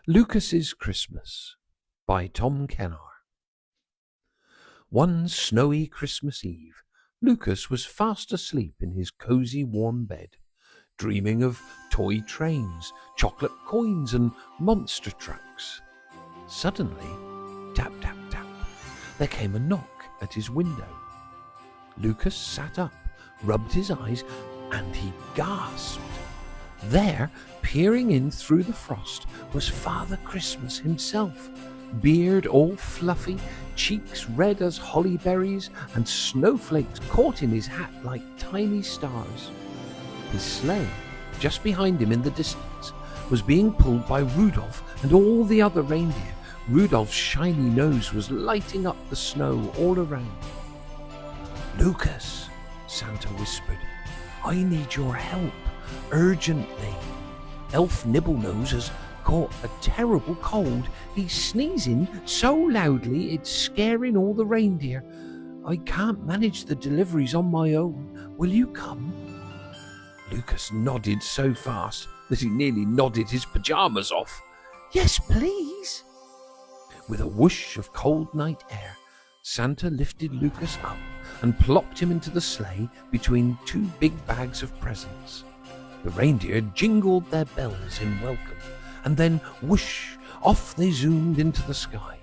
Lucas's Christmas by Tom Kennar. One snowy Christmas Eve, Lucas was fast asleep in his cosy warm bed, dreaming of toy trains, chocolate coins and monster trucks. Suddenly, tap, tap, tap, there came a knock at his window. Lucas sat up, rubbed his eyes, and he gasped. There, peering in through the frost, was Father Christmas himself, beard all fluffy, cheeks red as holly berries, and snowflakes caught in his hat like tiny stars. His sleigh, just behind him in the distance, was being pulled by Rudolph and all the other reindeer. Rudolph's shiny nose was lighting up the snow all around. "Lucas," Santa whispered, "I need your help, urgently. Elf Nibblenose has caught a terrible cold. He's sneezing so loudly it's scaring all the reindeer. I can't manage the deliveries on my own. Will you come?" Lucas nodded so fast that he nearly nodded his pajamas off. "Yes, please." With a whoosh of cold night air, Santa lifted Lucas up and plopped him into the sleigh between two big bags of presents. The reindeer jingled their bells in welcome, and then whoosh, off they zoomed into the sky.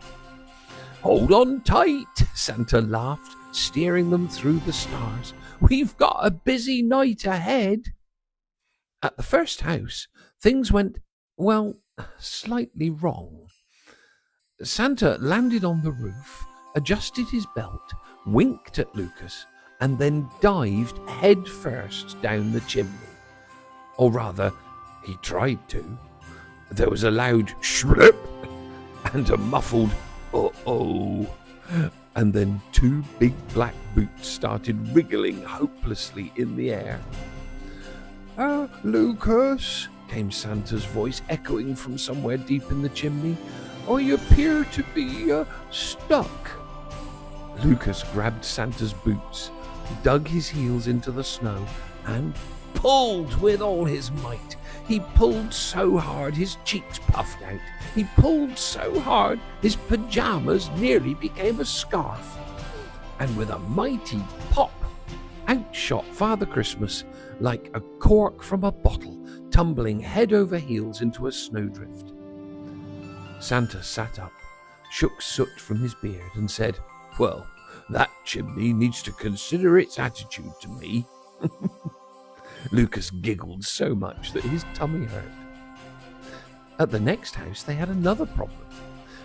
"Hold on tight," Santa laughed, steering them through the stars. "We've got a busy night ahead." At the first house, things went, well, slightly wrong. Santa landed on the roof, adjusted his belt, winked at Lucas, and then dived head first down the chimney. Or rather, he tried to. There was a loud shrip and a muffled "uh-oh," and then two big black boots started wriggling hopelessly in the air. "Lucas," came Santa's voice, echoing from somewhere deep in the chimney. "I appear to be stuck." Lucas grabbed Santa's boots, dug his heels into the snow, and pulled with all his might. He pulled so hard his cheeks puffed out. He pulled so hard his pajamas nearly became a scarf. And with a mighty pop, out shot Father Christmas like a cork from a bottle, tumbling head over heels into a snowdrift. Santa sat up, shook soot from his beard, and said, "Well, that chimney needs to consider its attitude to me." Lucas giggled so much that his tummy hurt. At the next house, they had another problem.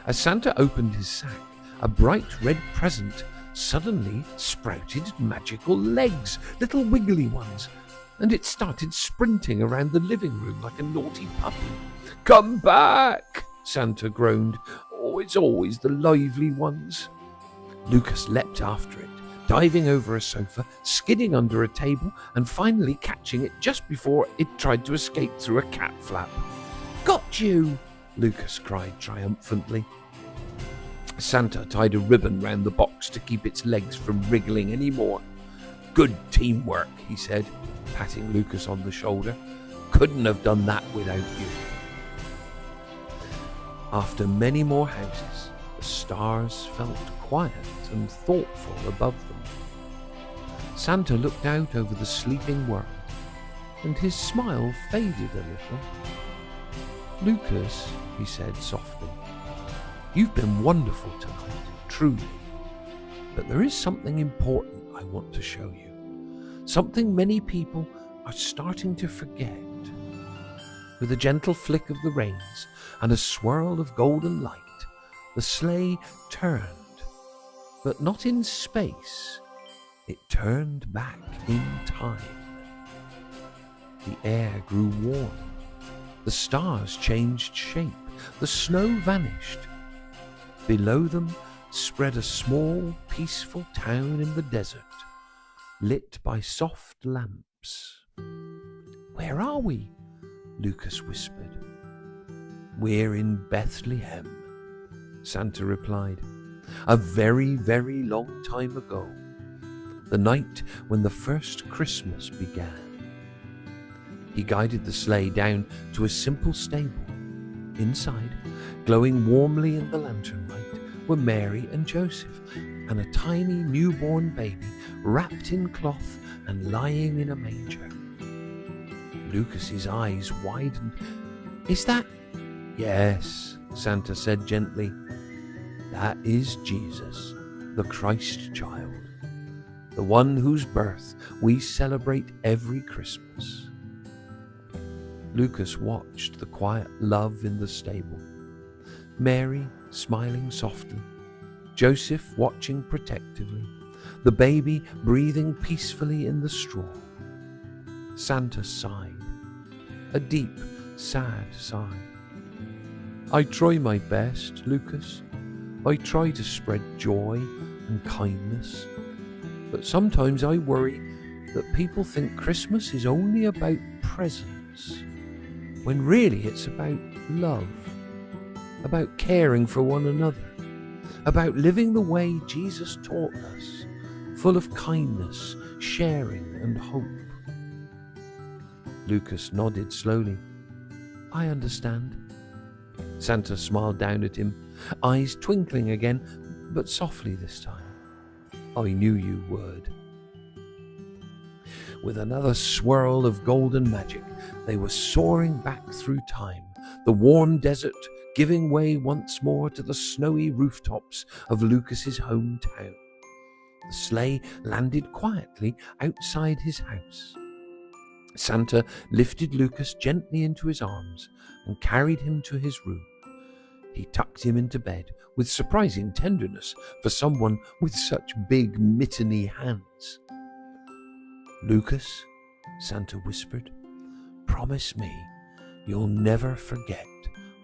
As Santa opened his sack, a bright red present suddenly sprouted magical legs, little wiggly ones, and it started sprinting around the living room like a naughty puppy. "Come back," Santa groaned. "Oh, it's always the lively ones." Lucas leapt after it, diving over a sofa, skidding under a table, and finally catching it just before it tried to escape through a cat flap. "Got you!" Lucas cried triumphantly. Santa tied a ribbon round the box to keep its legs from wriggling any more. "Good teamwork," he said, patting Lucas on the shoulder. "Couldn't have done that without you." After many more houses, the stars felt quiet and thoughtful above them. Santa looked out over the sleeping world, and his smile faded a little. "Lucas," he said softly, "you've been wonderful tonight, truly. But there is something important I want to show you. Something many people are starting to forget." With a gentle flick of the reins and a swirl of golden light, the sleigh turned, but not in space. It turned back in time. The air grew warm. The stars changed shape. The snow vanished. Below them spread a small, peaceful town in the desert, lit by soft lamps. "Where are we?" Lucas whispered. "We're in Bethlehem," Santa replied. "A very, very long time ago. The night when the first Christmas began." He guided the sleigh down to a simple stable. Inside, glowing warmly in the lantern light, were Mary and Joseph, and a tiny newborn baby wrapped in cloth and lying in a manger. Lucas's eyes widened. "Is that—" "Yes," Santa said gently. "That is Jesus, the Christ child, the one whose birth we celebrate every Christmas." Lucas watched the quiet love in the stable, Mary smiling softly, Joseph watching protectively, the baby breathing peacefully in the straw. Santa sighed, a deep, sad sigh. "I try my best, Lucas. I try to spread joy and kindness. But sometimes I worry that people think Christmas is only about presents, when really it's about love, about caring for one another, about living the way Jesus taught us, full of kindness, sharing and hope." Lucas nodded slowly. "I understand." Santa smiled down at him, eyes twinkling again, but softly this time. "I knew you would." With another swirl of golden magic, they were soaring back through time, the warm desert giving way once more to the snowy rooftops of Lucas's hometown. The sleigh landed quietly outside his house. Santa lifted Lucas gently into his arms and carried him to his room. He tucked him into bed with surprising tenderness for someone with such big, mitteny hands. "Lucas," Santa whispered, "promise me you'll never forget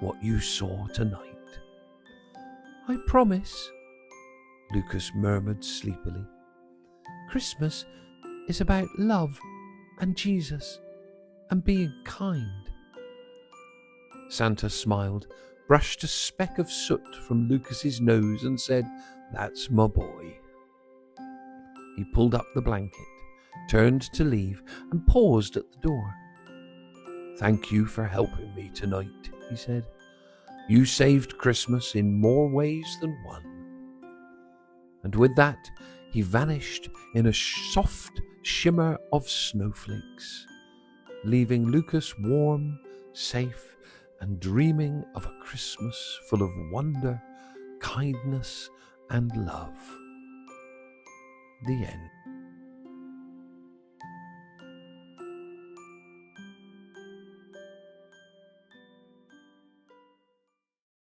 what you saw tonight." "I promise," Lucas murmured sleepily. "Christmas is about love and Jesus and being kind." Santa smiled, brushed a speck of soot from Lucas's nose and said, "That's my boy." He pulled up the blanket, turned to leave, and paused at the door. "Thank you for helping me tonight," he said. "You saved Christmas in more ways than one." And with that, he vanished in a soft shimmer of snowflakes, leaving Lucas warm, safe, and dreaming of a Christmas full of wonder, kindness, and love. The end.